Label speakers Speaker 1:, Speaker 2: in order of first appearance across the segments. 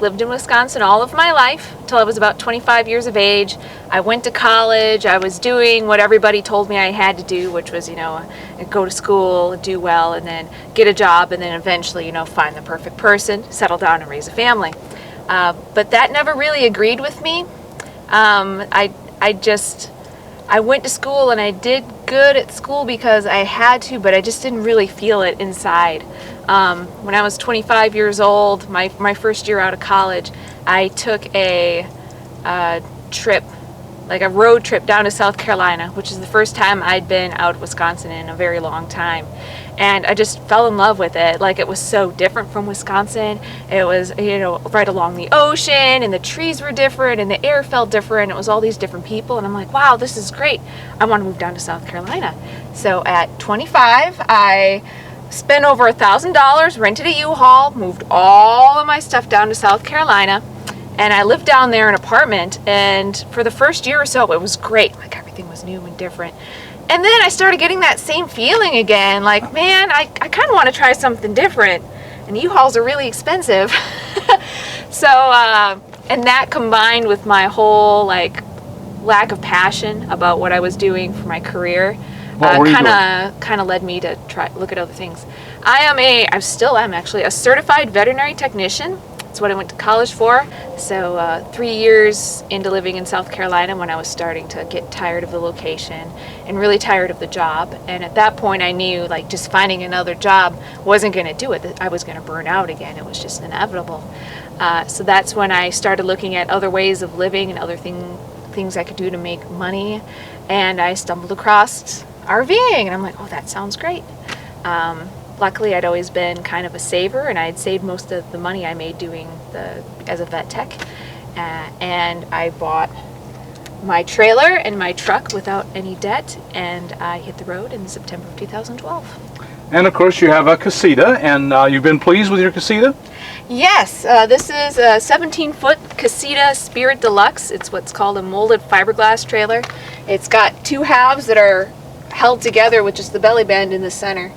Speaker 1: lived in Wisconsin all of my life until I was about 25 years of age. I went to college. I was doing what everybody told me I had to do, which was, go to school, do well, and then get a job, and then eventually, find the perfect person, settle down, and raise a family. But that never really agreed with me. I went to school and I did good at school because I had to, but I just didn't really feel it inside. When I was 25 years old, my first year out of college, I took a trip, like a road trip down to South Carolina, which is the first time I'd been out of Wisconsin in a very long time. And I just fell in love with it. Like, it was so different from Wisconsin. It was, right along the ocean, and the trees were different, and the air felt different. It was all these different people, and I'm like, wow, this is great. I want to move down to South Carolina. So at 25, I spent over $1,000, rented a U-Haul, moved all of my stuff down to South Carolina, and I lived down there in an apartment. And for the first year or so, it was great. Like, everything was new and different. And then I started getting that same feeling again, like, man, I kind of want to try something different. And U-Hauls are really expensive. So, and that combined with my whole, lack of passion about what I was doing for my career, kind of led me to look at other things. I still am actually a certified veterinary technician. That's what I went to college for. So 3 years into living in South Carolina when I was starting to get tired of the location and really tired of the job. And at that point I knew, just finding another job wasn't going to do it. I was going to burn out again. It was just inevitable. So that's when I started looking at other ways of living and other things I could do to make money. And I stumbled across RVing, and I'm like, oh, that sounds great. Luckily, I'd always been kind of a saver, and I'd saved most of the money I made as a vet tech. And I bought my trailer and my truck without any debt, and I hit the road in September of 2012.
Speaker 2: And of course, you have a Casita, and you've been pleased with your Casita?
Speaker 1: Yes, this is a 17-foot Casita Spirit Deluxe. It's what's called a molded fiberglass trailer. It's got two halves that are held together with just the belly band in the center.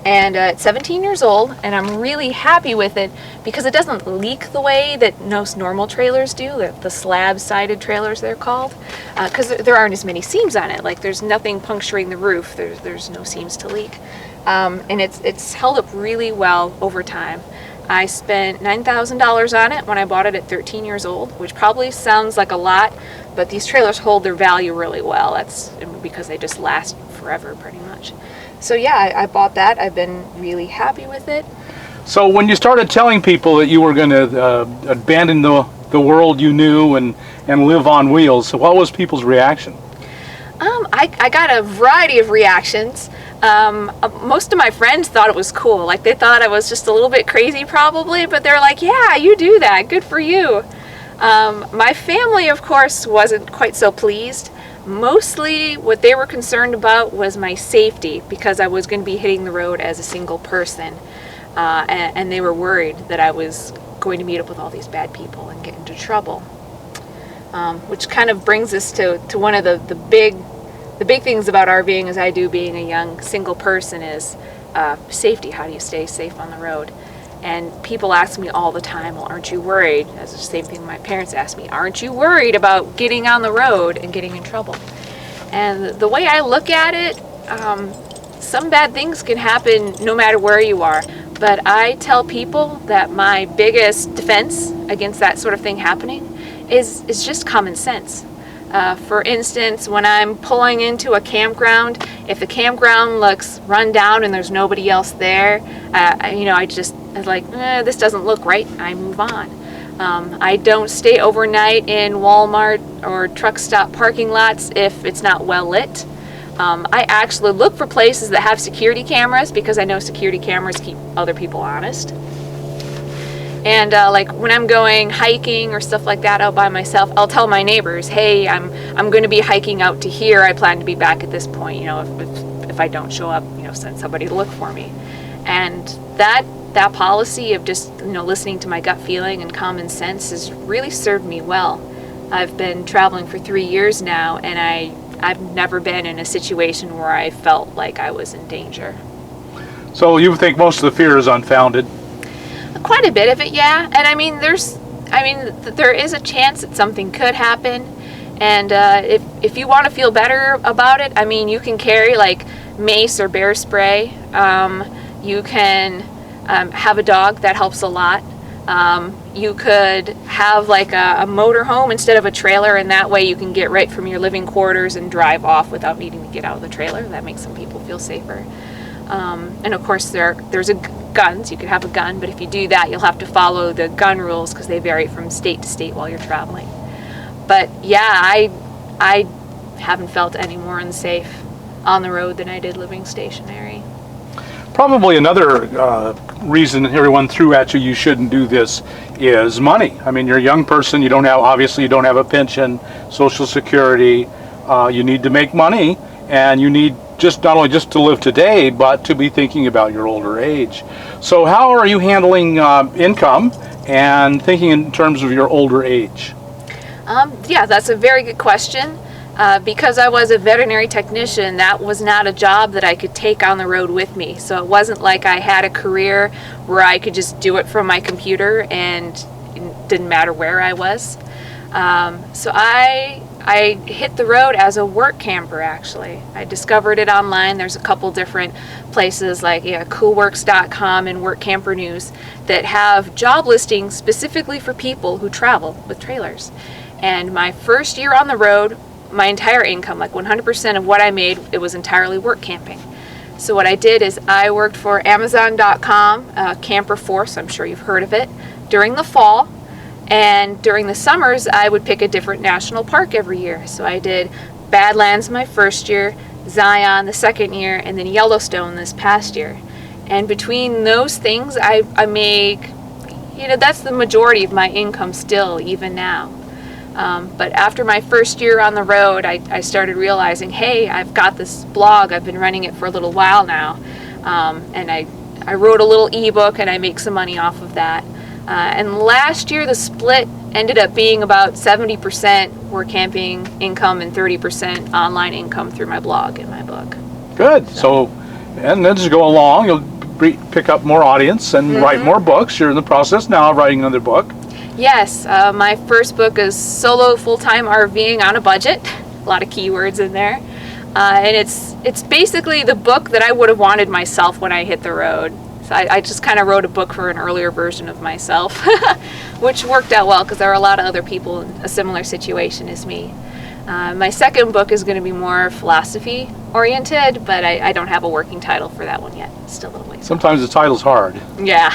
Speaker 1: And it's 17 years old, and I'm really happy with it because it doesn't leak the way that most normal trailers do, the slab-sided trailers they're called, because there aren't as many seams on it. Like, there's nothing puncturing the roof. There's no seams to leak. And it's held up really well over time. I spent $9,000 on it when I bought it at 13 years old, which probably sounds like a lot, but these trailers hold their value really well. That's because they just last forever, pretty much. So yeah, I bought that. I've been really happy with it.
Speaker 2: So when you started telling people that you were going to abandon the world you knew and live on wheels, so what was people's reaction?
Speaker 1: I got a variety of reactions. Most of my friends thought it was cool. Like, they thought I was just a little bit crazy probably, but they're like, yeah, you do that. Good for you. My family, of course, wasn't quite so pleased. Mostly what they were concerned about was my safety, because I was going to be hitting the road as a single person. And they were worried that I was going to meet up with all these bad people and get into trouble. Which kind of brings us to one of the big things about RVing, as I do being a young single person, is safety. How do you stay safe on the road? And people ask me all the time, well, aren't you worried? That's the same thing my parents ask me. Aren't you worried about getting on the road and getting in trouble? And the way I look at it, some bad things can happen no matter where you are. But I tell people that my biggest defense against that sort of thing happening is just common sense. For instance, when I'm pulling into a campground, if the campground looks run down and there's nobody else there, I was like, this doesn't look right. I move on. I don't stay overnight in Walmart or truck stop parking lots if it's not well lit. I actually look for places that have security cameras, because I know security cameras keep other people honest. And like when I'm going hiking or stuff like that out by myself, I'll tell my neighbors, hey, I'm going to be hiking out to here. I plan to be back at this point. If I don't show up, send somebody to look for me. And that policy of just listening to my gut feeling and common sense has really served me well. I've been traveling for 3 years now, and I've never been in a situation where I felt like I was in danger. So
Speaker 2: you think most of the fear is unfounded?
Speaker 1: Quite a bit of it, yeah. And I mean, I mean, there is a chance that something could happen, and if you want to feel better about it, I mean, you can carry like mace or bear spray. You can have a dog. That helps a lot. You could have like a motor home instead of a trailer, and that way you can get right from your living quarters and drive off without needing to get out of the trailer. That makes some people feel safer. And of course there's guns. You could have a gun, but if you do that, you'll have to follow the gun rules because they vary from state to state while you're traveling. But yeah, I haven't felt any more unsafe on the road than I did living stationary.
Speaker 2: Probably another reason everyone threw at you shouldn't do this is money. I mean, you're a young person, obviously you don't have a pension, Social Security, you need to make money, and you need not only just to live today, but to be thinking about your older age. So how are you handling income and thinking in terms of your older age?
Speaker 1: Yeah, that's a very good question. Because I was a veterinary technician, that was not a job that I could take on the road with me. So it wasn't like I had a career where I could just do it from my computer and it didn't matter where I was. So I hit the road as a work camper, actually. I discovered it online. There's a couple different places like coolworks.com and Work Camper News that have job listings specifically for people who travel with trailers. And my first year on the road, my entire income, like 100% of what I made, it was entirely work camping. So what I did is I worked for Amazon.com, Camper Force, I'm sure you've heard of it, during the fall. And during the summers, I would pick a different national park every year. So I did Badlands my first year, Zion the second year, and then Yellowstone this past year. And between those things, I make, that's the majority of my income still, even now. But after my first year on the road, I started realizing, hey, I've got this blog. I've been running it for a little while now. And I wrote a little ebook, and I make some money off of that. And last year, the split ended up being about 70% work camping income and 30% online income through my blog and my book.
Speaker 2: Good. So and then as you go along, you'll pick up more audience and write more books. You're in the process now of writing another book.
Speaker 1: Yes, my first book is Solo Full-Time RVing on a Budget. A lot of keywords in there. And it's basically the book that I would have wanted myself when I hit the road. So I just kind of wrote a book for an earlier version of myself, which worked out well because there are a lot of other people in a similar situation as me. My second book is going to be more philosophy oriented, but I don't have a working title for that one yet. It's still a little ways.
Speaker 2: Sometimes the title's hard.
Speaker 1: Yeah,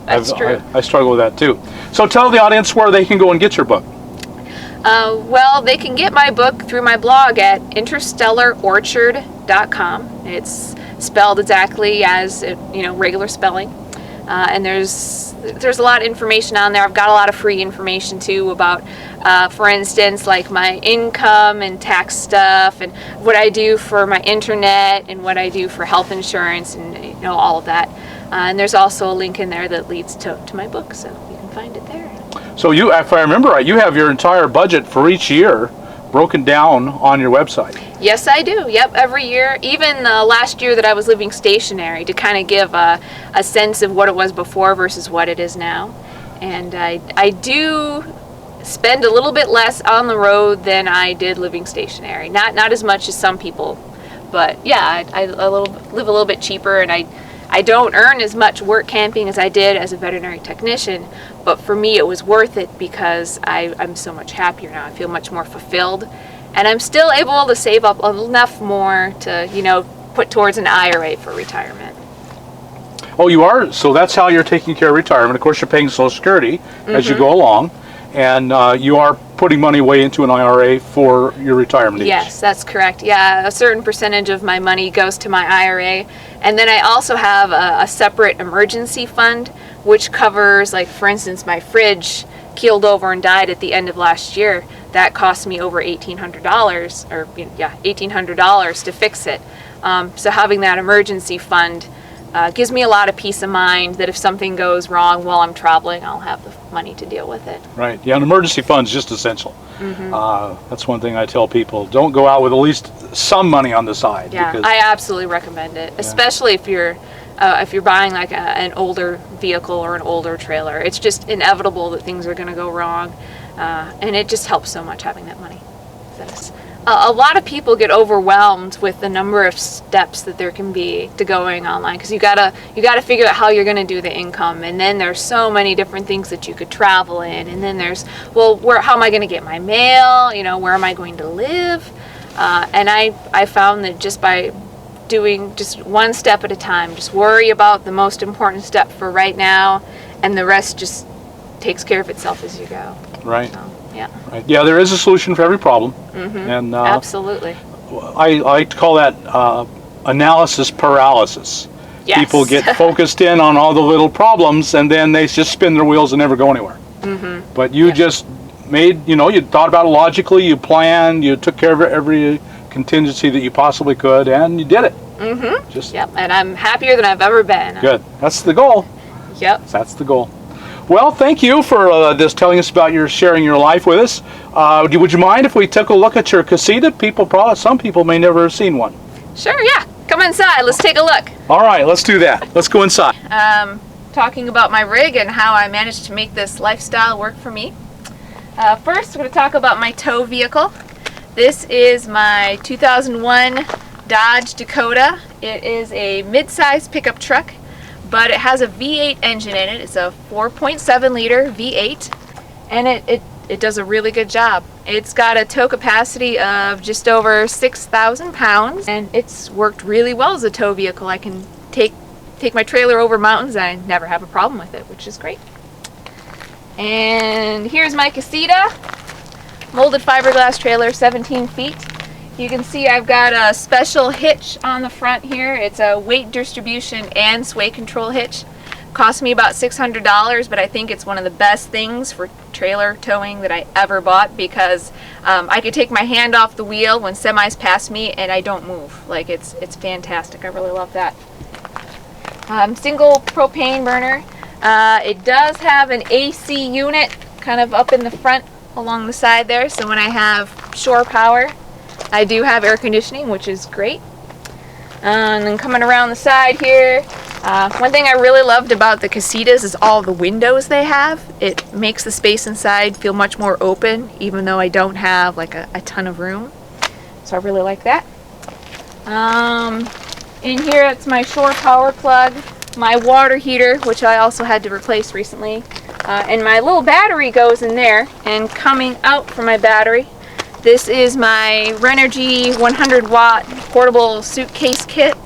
Speaker 1: that's true.
Speaker 2: I struggle with that too. So tell the audience where they can go and get your book.
Speaker 1: Well, they can get my book through my blog at interstellarorchard.com. It's spelled exactly as regular spelling. And there's a lot of information on there. I've got a lot of free information too about, for instance, like my income and tax stuff, and what I do for my internet, and what I do for health insurance, and all of that. And there's also a link in there that leads to my book, so you can find it there.
Speaker 2: So you, if I remember right, you have your entire budget for each year broken down on your website.
Speaker 1: Yes, I do. Yep, every year. Even last year that I was living stationary, to kind of give a sense of what it was before versus what it is now. And I do spend a little bit less on the road than I did living stationary. Not as much as some people, but yeah, I live a little bit cheaper, and I don't earn as much work camping as I did as a veterinary technician, but for me it was worth it because I'm so much happier now. I feel much more fulfilled, and I'm still able to save up enough more to, put towards an IRA for retirement.
Speaker 2: Oh, you are? So that's how you're taking care of retirement. Of course, you're paying Social Security as you go along, and you are putting money away into an IRA for your retirement age.
Speaker 1: Yes, that's correct. Yeah, a certain percentage of my money goes to my IRA, and then I also have a separate emergency fund, which covers, like, for instance, my fridge keeled over and died at the end of last year. That cost me over $1,800, or $1,800 to fix it. So having that emergency fund gives me a lot of peace of mind that if something goes wrong while I'm traveling, I'll have the money to deal with it.
Speaker 2: Right. Yeah, an emergency fund is just essential. That's one thing I tell people. Don't go out with at least some money on the side.
Speaker 1: Yeah,
Speaker 2: because,
Speaker 1: I absolutely recommend it, especially if you're if you're buying like an older vehicle or an older trailer. It's just inevitable that things are going to go wrong, and it just helps so much having that money. A lot of people get overwhelmed with the number of steps that there can be to going online, because you gotta figure out how you're going to do the income, and then there's so many different things that you could travel in, and then there's, well, how am I going to get my mail, you know, where am I going to live, and I found that just by doing just one step at a time, just worry about the most important step for right now, and the rest just takes care of itself as you go.
Speaker 2: Right.
Speaker 1: So, yeah.
Speaker 2: Right. Yeah, there is a solution for every problem. And
Speaker 1: absolutely.
Speaker 2: I like to call that analysis paralysis.
Speaker 1: Yes.
Speaker 2: People get focused in on all the little problems, and then they just spin their wheels and never go anywhere. But you just made, you know, you thought about it logically, you planned, you took care of every contingency that you possibly could, and you did it. Just
Speaker 1: Yep, and I'm happier than I've ever been.
Speaker 2: good. That's the goal.
Speaker 1: Yep.
Speaker 2: That's the goal. Well, thank you for just telling us about sharing your life with us. Would you mind if we took a look at your Casita? Some people may never have seen one.
Speaker 1: Sure, yeah. Come inside. Let's take a look.
Speaker 2: All right, let's do that. Let's go inside.
Speaker 1: Talking about my rig and how I managed to make this lifestyle work for me. First, we're going to talk about my tow vehicle. This is my 2001 Dodge Dakota. It is a mid-size pickup truck, but it has a V8 engine in it. It's a 4.7 liter V8, and it does a really good job. It's got a tow capacity of just over 6,000 pounds, and it's worked really well as a tow vehicle. I can take my trailer over mountains, and I never have a problem with it, which is great. And here's my Casita molded fiberglass trailer, 17 feet. You can see I've got a special hitch on the front here. It's a weight distribution and sway control hitch. Cost me about $600, but I think it's one of the best things for trailer towing that I ever bought, because I could take my hand off the wheel when semis pass me and I don't move. Like, it's fantastic. I really love that. Single propane burner. It does have an AC unit kind of up in the front along the side there, so when I have shore power, I do have air conditioning, which is great. And then coming around the side here, one thing I really loved about the Casitas is all the windows they have. It makes the space inside feel much more open, even though I don't have like a ton of room. So I really like that. In here, it's my shore power plug, my water heater, which I also had to replace recently, and my little battery goes in there. And coming out from my battery, this is my Renogy 100 watt portable suitcase kit.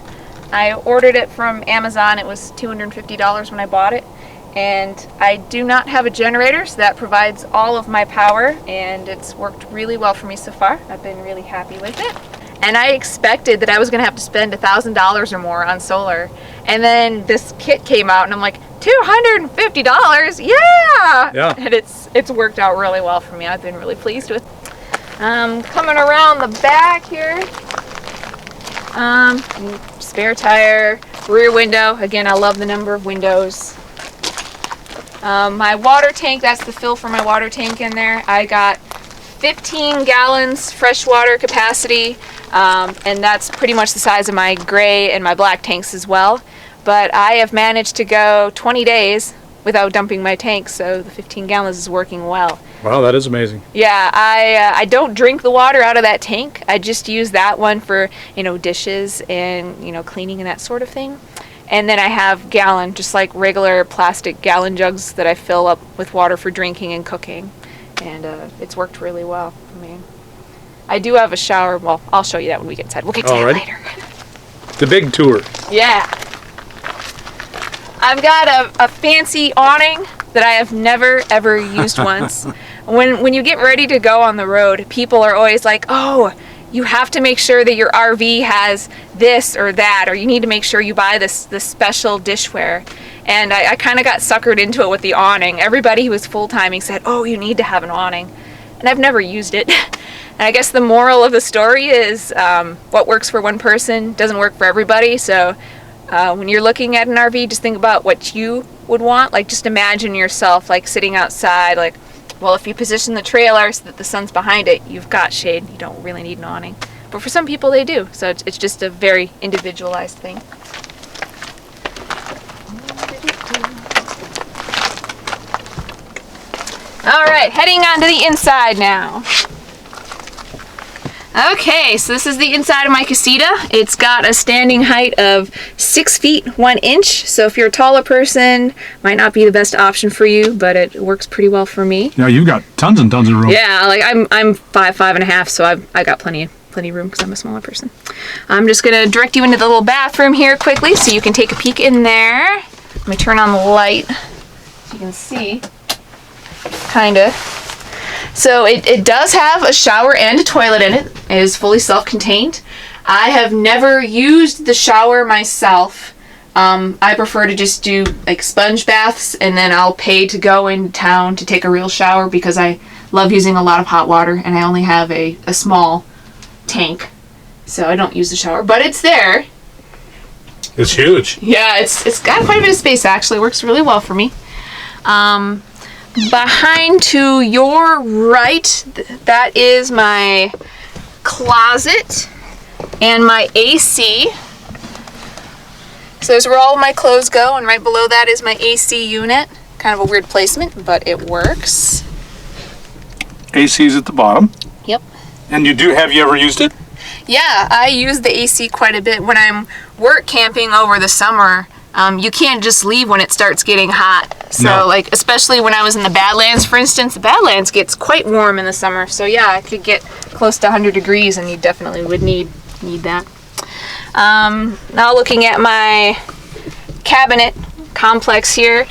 Speaker 1: I ordered it from Amazon. It was $250 when I bought it, and I do not have a generator, so that provides all of my power, and it's worked really well for me so far. I've been really happy with it. And I expected that I was going to have to spend $1,000 or more on solar, and then this kit came out and I'm like, $250? Yeah! And it's worked out really well for me. I've been really pleased with it. Coming around the back here, spare tire, rear window. Again, I love the number of windows. My water tank, that's the fill for my water tank in there. I got 15 gallons freshwater capacity, and that's pretty much the size of my gray and my black tanks as well. But I have managed to go 20 days without dumping my tank, so the 15 gallons is working well.
Speaker 2: Wow, that is amazing.
Speaker 1: Yeah, I don't drink the water out of that tank. I just use that one for, dishes and, cleaning and that sort of thing. And then I have gallon, just like regular plastic gallon jugs that I fill up with water for drinking and cooking. And it's worked really well. I mean, I do have a shower. Well, I'll show you that when we get inside. We'll get to that later.
Speaker 2: The big tour.
Speaker 1: Yeah. I've got a fancy awning that I have never, ever used once. When you get ready to go on the road, people are always like, oh, you have to make sure that your RV has this or that, or you need to make sure you buy this special dishware. And I kind of got suckered into it with the awning. Everybody who was full-timing said, oh, you need to have an awning. And I've never used it. And I guess the moral of the story is what works for one person doesn't work for everybody. So when you're looking at an RV, just think about what you would want. Like, just imagine yourself like sitting outside, like, well, if you position the trailer so that the sun's behind it, you've got shade. You don't really need an awning. But for some people, they do. So it's just a very individualized thing. All right, heading on to the inside now. Okay, so this is the inside of my casita. It's got a standing height of 6 feet 1 inch. So if you're a taller person, might not be the best option for you, but it works pretty well for me.
Speaker 2: Yeah, you've got tons and tons of room.
Speaker 1: Yeah, like I'm 5'5.5", so I got plenty of room because I'm a smaller person. I'm just gonna direct you into the little bathroom here quickly so you can take a peek in there. Let me turn on the light so you can see, kinda. So it does have a shower and a toilet in it. It is fully self-contained. I have never used the shower myself. I prefer to just do like sponge baths, and then I'll pay to go in town to take a real shower because I love using a lot of hot water, and I only have a small tank, so I don't use the shower, but it's there.
Speaker 2: It's huge.
Speaker 1: Yeah, it's got quite a bit of space actually. Works really well for me. Behind to your right, that is my closet and my AC. So there's where all of my clothes go, and right below that is my AC unit. Kind of a weird placement, but it works.
Speaker 2: AC's at the bottom.
Speaker 1: Yep.
Speaker 2: And have you ever used it?
Speaker 1: Yeah, I use the AC quite a bit. When I'm work camping over the summer, you can't just leave when it starts getting hot. So
Speaker 2: No.
Speaker 1: like, especially when I was in the Badlands, for instance, the Badlands gets quite warm in the summer. So yeah, I could get close to 100 degrees and you definitely would need that. Now looking at my cabinet complex here,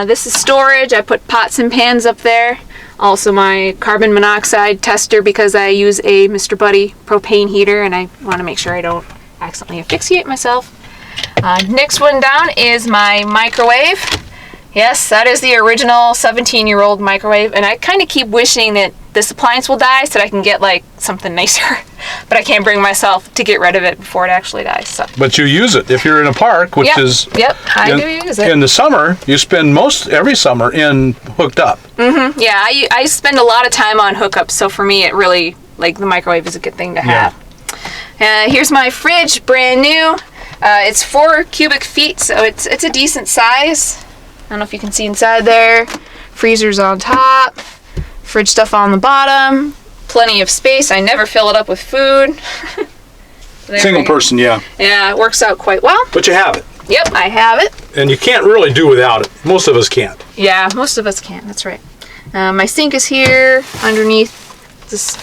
Speaker 1: this is storage. I put pots and pans up there. Also my carbon monoxide tester because I use a Mr. Buddy propane heater and I want to make sure I don't accidentally asphyxiate myself. Next one down is my microwave. Yes, that is the original 17-year-old microwave, and I kind of keep wishing that this appliance will die so that I can get like something nicer, but I can't bring myself to get rid of it before it actually dies. So.
Speaker 2: But you use it if you're in a park, which is...
Speaker 1: Yep, I do use it.
Speaker 2: In the summer, you spend every summer hooked up.
Speaker 1: Mm-hmm, yeah, I spend a lot of time on hookups, so for me it really, like the microwave is a good thing to have. Here's my fridge, brand new. It's 4 cubic feet, so it's a decent size. I don't know if you can see inside there. Freezer's on top, fridge stuff on the bottom, plenty of space. I never fill it up with food.
Speaker 2: Single person, yeah.
Speaker 1: Yeah, it works out quite well.
Speaker 2: But you have it.
Speaker 1: Yep, I have it.
Speaker 2: And you can't really do without it. Most of us can't.
Speaker 1: Yeah, most of us can't, that's right. My sink is here underneath this.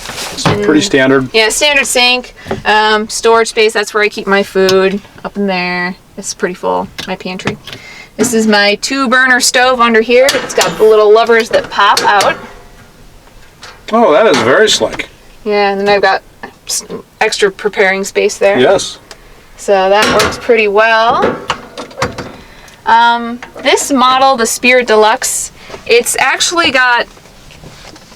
Speaker 2: Pretty standard.
Speaker 1: Yeah, standard sink. Storage space, that's where I keep my food, up in there. It's pretty full, my pantry. This is my 2-burner stove under here. It's got the little levers that pop out.
Speaker 2: Oh, that is very slick.
Speaker 1: Yeah, and then I've got some extra preparing space there.
Speaker 2: Yes.
Speaker 1: So that works pretty well. This model, the Spirit Deluxe, it's actually got,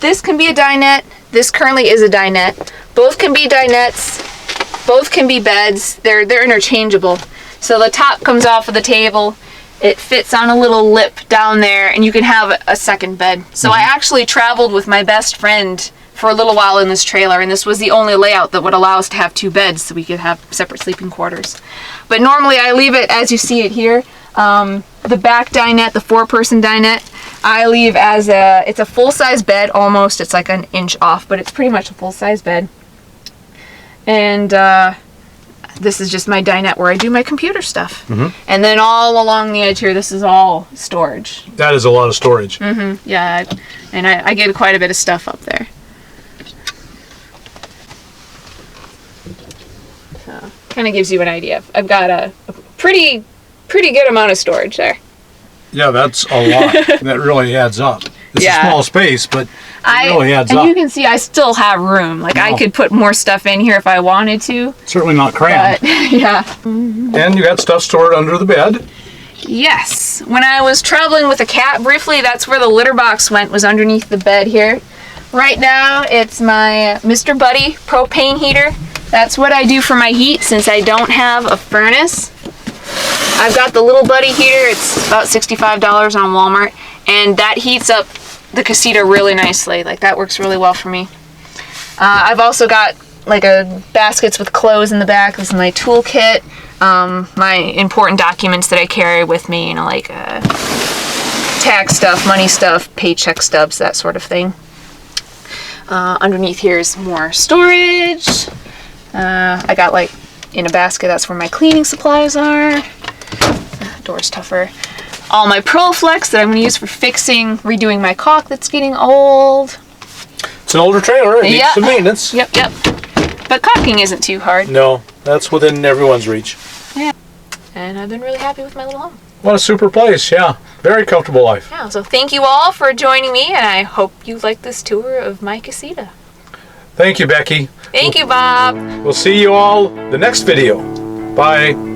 Speaker 1: this can be a dinette. This currently is a dinette. Both can be dinettes. Both can be beds. They're interchangeable. So the top comes off of the table. It fits on a little lip down there, and you can have a second bed. So I actually traveled with my best friend for a little while in this trailer, and this was the only layout that would allow us to have 2 beds so we could have separate sleeping quarters. But normally I leave it as you see it here. The back dinette, the 4-person dinette, I leave as it's a full-size bed almost. It's like an inch off, but it's pretty much a full-size bed. And this is just my dinette where I do my computer stuff. And then all along the edge here, this is all storage.
Speaker 2: That is a lot of storage.
Speaker 1: Yeah, and I get quite a bit of stuff up there. So, kind of gives you an idea. I've got a pretty good amount of storage there.
Speaker 2: Yeah, that's a lot. That really adds up. It's a small space, but it really adds up.
Speaker 1: And you can see I still have room. Like, I could put more stuff in here if I wanted to.
Speaker 2: Certainly not crammed.
Speaker 1: But, yeah.
Speaker 2: And you got stuff stored under the bed.
Speaker 1: Yes. When I was traveling with a cat briefly, that's where the litter box went, was underneath the bed here. Right now, it's my Mr. Buddy propane heater. That's what I do for my heat since I don't have a furnace. I've got the little buddy heater. It's about $65 on Walmart, and that heats up the Casita really nicely. Like, that works really well for me. I've also got like baskets with clothes in the back. This is my toolkit, my important documents that I carry with me, you know, like tax stuff, money stuff, paycheck stubs, that sort of thing. Underneath here is more storage. I got like in a basket, that's where my cleaning supplies are. Door's tougher. All my ProFlex that I'm going to use for fixing, redoing my caulk that's getting old.
Speaker 2: It's an older trailer. It needs some maintenance.
Speaker 1: Yep. But caulking isn't too hard.
Speaker 2: No, that's within everyone's reach.
Speaker 1: Yeah. And I've been really happy with my little home.
Speaker 2: What a super place, yeah. Very comfortable life.
Speaker 1: Yeah, so thank you all for joining me, and I hope you like this tour of my casita.
Speaker 2: Thank you, Becky.
Speaker 1: Thank you, Bob.
Speaker 2: We'll see you all the next video. Bye.